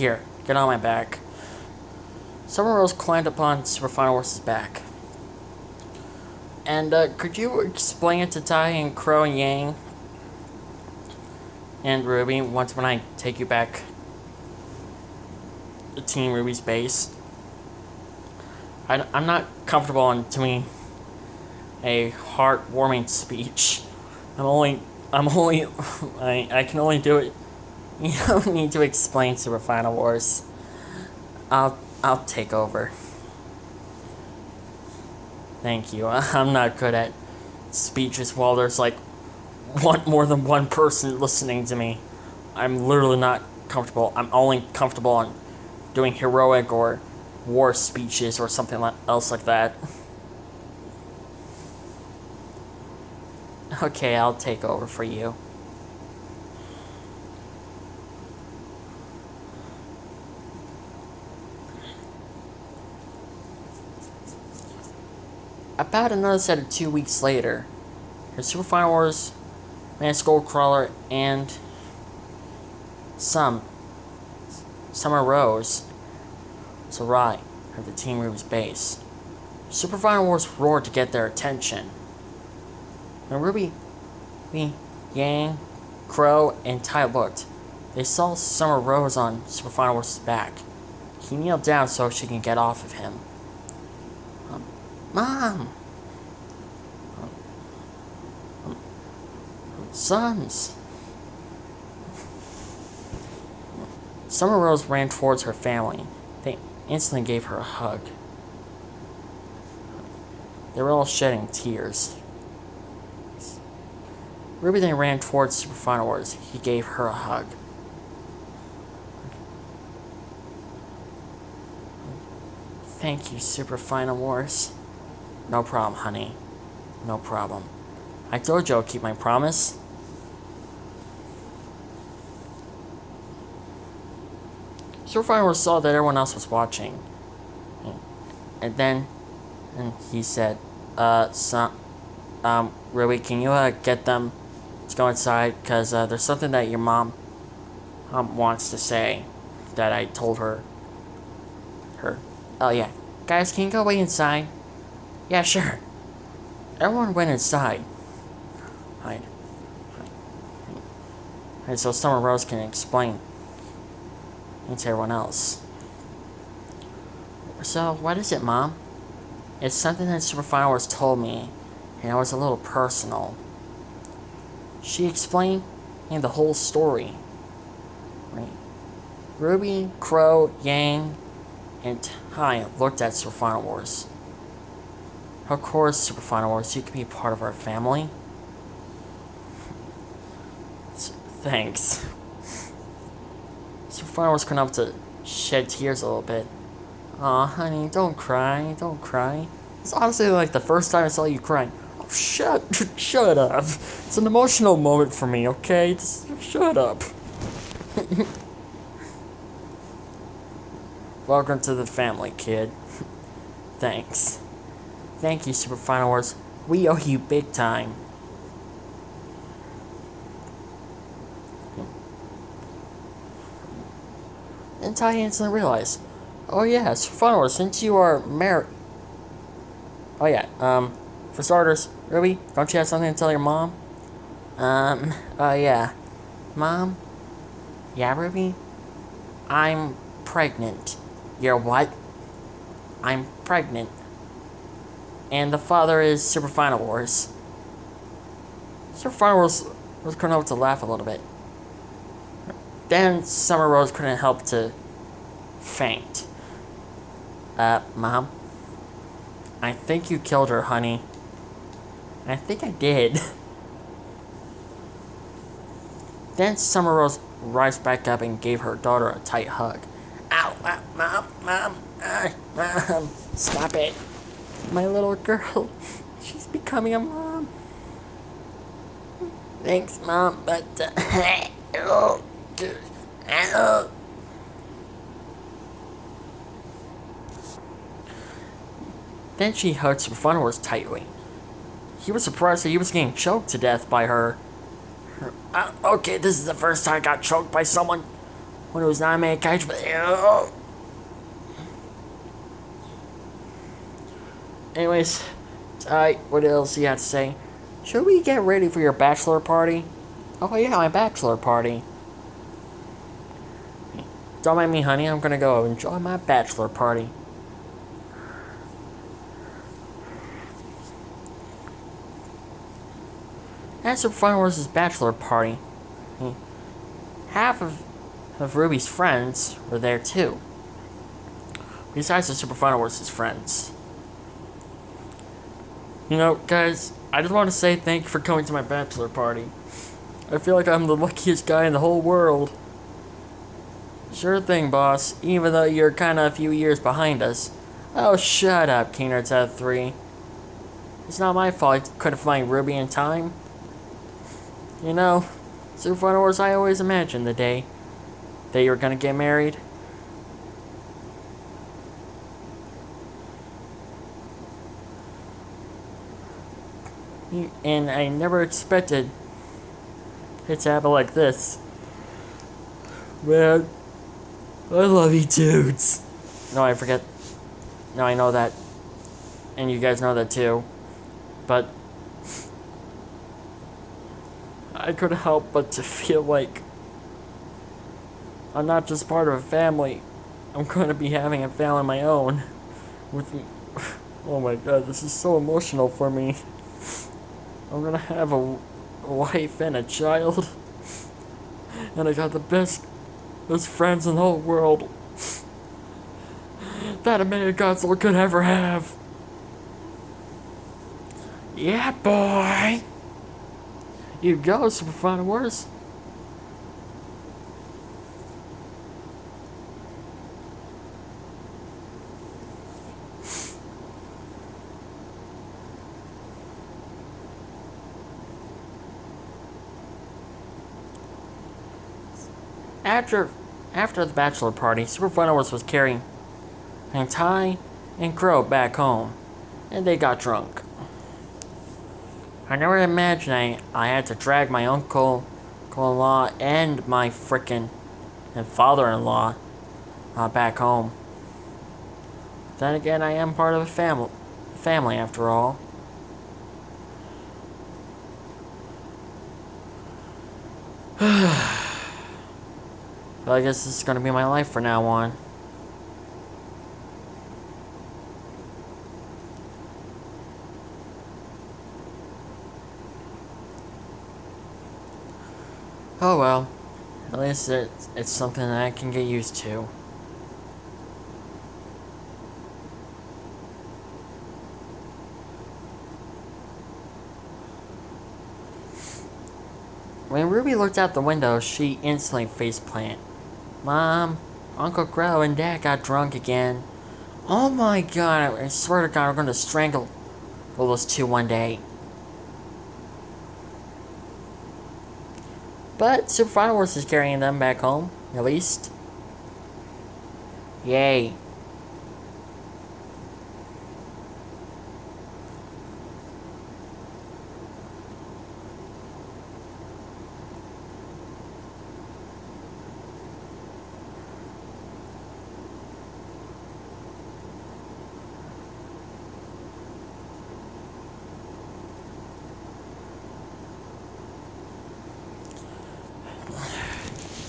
Here, get on my back. Summer Rose climbed upon Super Final Horse's back. And, could you explain it to Tai and Crow and Yang and Ruby once when I take you back to Team Ruby's base? I'm not comfortable on doing a heartwarming speech. I can only do it. You don't need to explain Super Final Wars. I'll take over. Thank you. I'm not good at speeches while there's like more than one person listening to me. I'm literally not comfortable. I'm only comfortable on doing heroic or war speeches or something else like that. Okay, I'll take over for you. About another set of 2 weeks later, her Super Final Wars, Man Skullcrawler, and Summer Rose was arrived at the Team Ruby's base. Super Final Wars roared to get their attention. When Ruby, Yang, Crow, and Tai looked, they saw Summer Rose on Super Final Wars' back. He kneeled down so she can get off of him. Mom! Sons! Summer Rose ran towards her family. They instantly gave her a hug. They were all shedding tears. Ruby then ran towards Super Final Wars. He gave her a hug. Thank you, Super Final Wars. No problem, honey. No problem. I told you I'll keep my promise. Super Final Wars saw that everyone else was watching. And then he said, Ruby, can you get them to go inside? Because there's something that your mom wants to say that I told her. Oh, yeah. Guys, can you go wait inside? Yeah, sure. Everyone went inside. Right. And so Summer Rose can explain it to everyone else. So, what is it, Mom? It's something that Super Final Wars told me, and it was a little personal. She explained the whole story. Right. Ruby, Crow, Yang, and Tai looked at Super Final Wars. Of course, Super Final Wars, you can be part of our family. Thanks. Super Final Wars couldn't help to shed tears a little bit. Aw, honey, don't cry, don't cry. It's honestly like the first time I saw you crying. Oh, shut up. It's an emotional moment for me, okay? Just shut up. Welcome to the family, kid. Thanks. Thank you, Super Final Wars. We owe you big time. And Tai instantly realized, oh yeah, Super Final Wars, since you are married. Oh yeah, for starters, Ruby, don't you have something to tell your mom? Oh yeah. Mom? Yeah, Ruby? I'm pregnant. You're what? I'm pregnant. And the father is Super Final Wars. Super Final Wars couldn't help to laugh a little bit. Then Summer Rose couldn't help to faint. Mom? I think you killed her, honey. I think I did. Then Summer Rose rised back up and gave her daughter a tight hug. Ow, Mom, stop it. My little girl, she's becoming a mom. Thanks, Mom, but, Then she hugged Super Final Wars tightly. He was surprised that he was getting choked to death by her. Okay, this is the first time I got choked by someone. when it was not made catch. Anyways, what else do you have to say? Should we get ready for your bachelor party? Oh yeah, my bachelor party. Don't mind me, honey. I'm gonna go enjoy my bachelor party. As for Fun Wars' bachelor party, half of Ruby's friends were there too. Besides the Super Fun Wars' friends. You know, guys, I just want to say thank you for coming to my bachelor party. I feel like I'm the luckiest guy in the whole world. Sure thing, boss, even though you're kinda a few years behind us. Oh, shut up, Keener's out of 3. It's not my fault I couldn't find Ruby in time. You know, Super Fun Wars, I always imagined the day that you were gonna get married. And I never expected it to happen like this. Man, I love you dudes. No, I forget. No, I know that. And you guys know that too. But I couldn't help but to feel like I'm not just part of a family. I'm going to be having a family of my own. With me. Oh my god, this is so emotional for me. I'm gonna have a wife and a child. And I got the best friends in the whole world that a mega console could ever have. Yeah, boy. You go, Super Fun Wars. After the bachelor party, Super Fun Wars was carrying Ty and Crow back home, and they got drunk. I never imagined I had to drag my uncle-in-law and my frickin' father-in-law back home. Then again, I am part of a family after all. But I guess this is gonna be my life from now on. Oh well, at least it's something that I can get used to. When Ruby looked out the window, she instantly faceplanted. Mom, Uncle Crow and Dad got drunk again. Oh my god, I swear to god, I'm gonna strangle those two one day. But Super Fun Wars is carrying them back home, at least. Yay.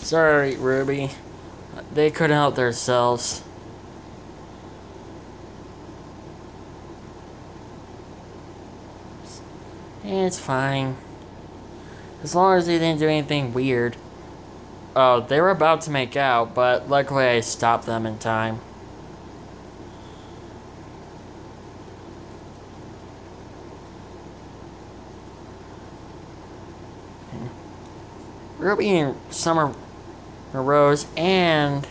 Sorry, Ruby. They couldn't help themselves. It's fine. As long as they didn't do anything weird. Oh, they were about to make out, but luckily I stopped them in time. Ruby and Summer Rose and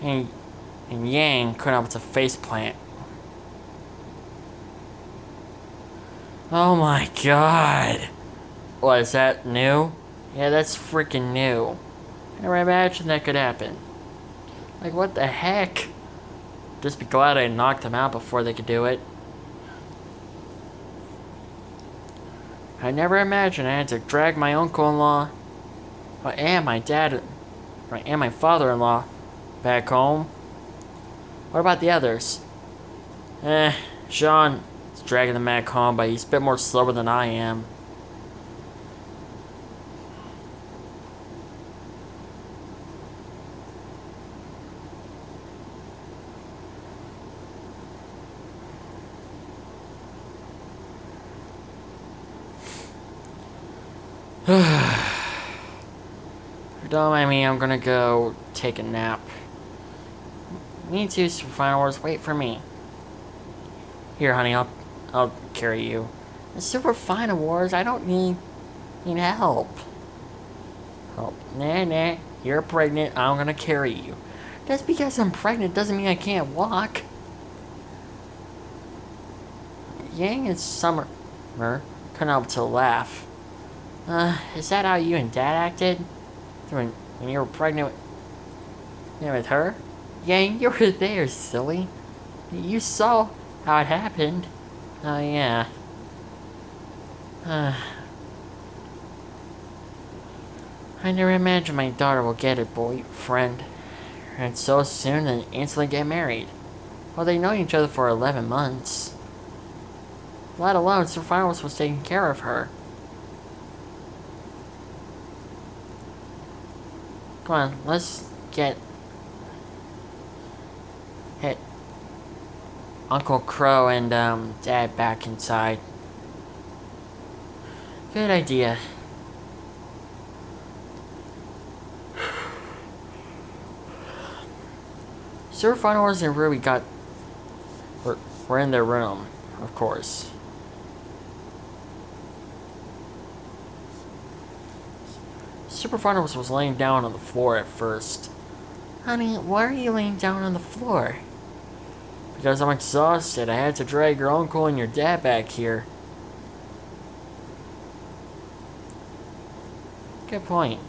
Yang couldn't help but faceplant. Oh my god. What, is that new? Yeah, that's freaking new. I never imagined that could happen. Like, what the heck? Just be glad I knocked them out before they could do it. I never imagined I had to drag my uncle-in-law And my dad and my father-in-law back home. What about the others? Sean is dragging them back home, but he's a bit more slower than I am. Don't mind me, I'm gonna go take a nap. Me too, Super Final Wars, wait for me. Here, honey, I'll carry you. Super Final Wars, I don't need help. Nah, you're pregnant, I'm gonna carry you. Just because I'm pregnant doesn't mean I can't walk. Yang and Summer couldn't help to laugh. Is that how you and Dad acted? When you were pregnant with her? Yang, you were there, silly. You saw how it happened. Oh, yeah. I never imagined my daughter will get a boyfriend. And so soon and instantly get married. Well, they know each other for 11 months. Let alone Sir Finals was taking care of her. Come on, let's get Uncle Crow and Dad back inside. Good idea. Sir Finals and Ruby were in their room, of course. Super Finals was laying down on the floor at first. Honey, why are you laying down on the floor? Because I'm exhausted. I had to drag your uncle and your dad back here. Good point.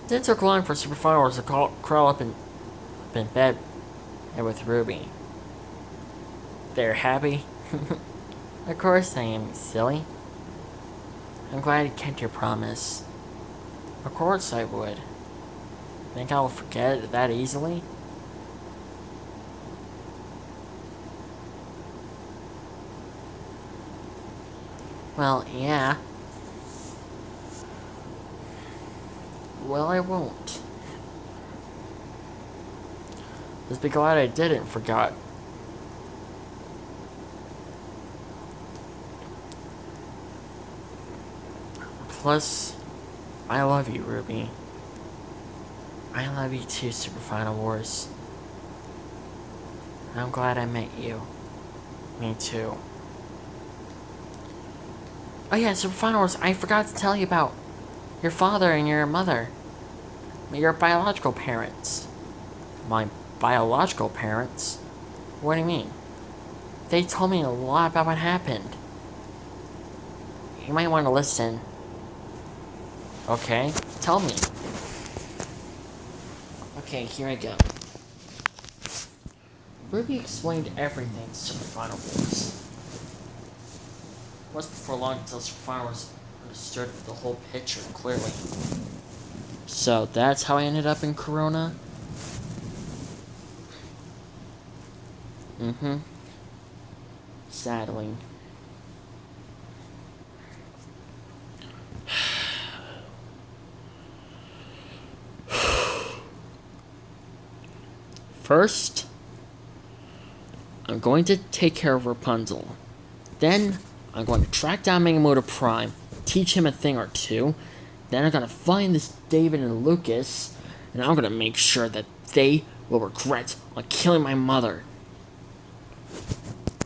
It didn't take long for Super Finals to crawl up in bed and with Ruby. They're happy? Of course I am, silly. I'm glad you kept your promise. Of course I would. Think I will forget it that easily? Well, yeah. Well, I won't. Just be glad I didn't forgot. Plus, I love you, Ruby. I love you too, Super Final Wars. I'm glad I met you. Me too. Oh yeah, Super Final Wars, I forgot to tell you about your father and your mother. Your biological parents. My biological parents? What do you mean? They told me a lot about what happened. You might want to listen. Okay, tell me. Okay, here I go. Ruby explained everything to Super Final Wars. It wasn't before long until Super Final Wars understood the whole picture clearly. So that's how I ended up in Corona? Mm-hmm. Sadly. First, I'm going to take care of Rapunzel. Then, I'm going to track down Megamoto Prime, teach him a thing or two. Then I'm going to find this David and Lucas, and I'm going to make sure that they will regret on killing my mother.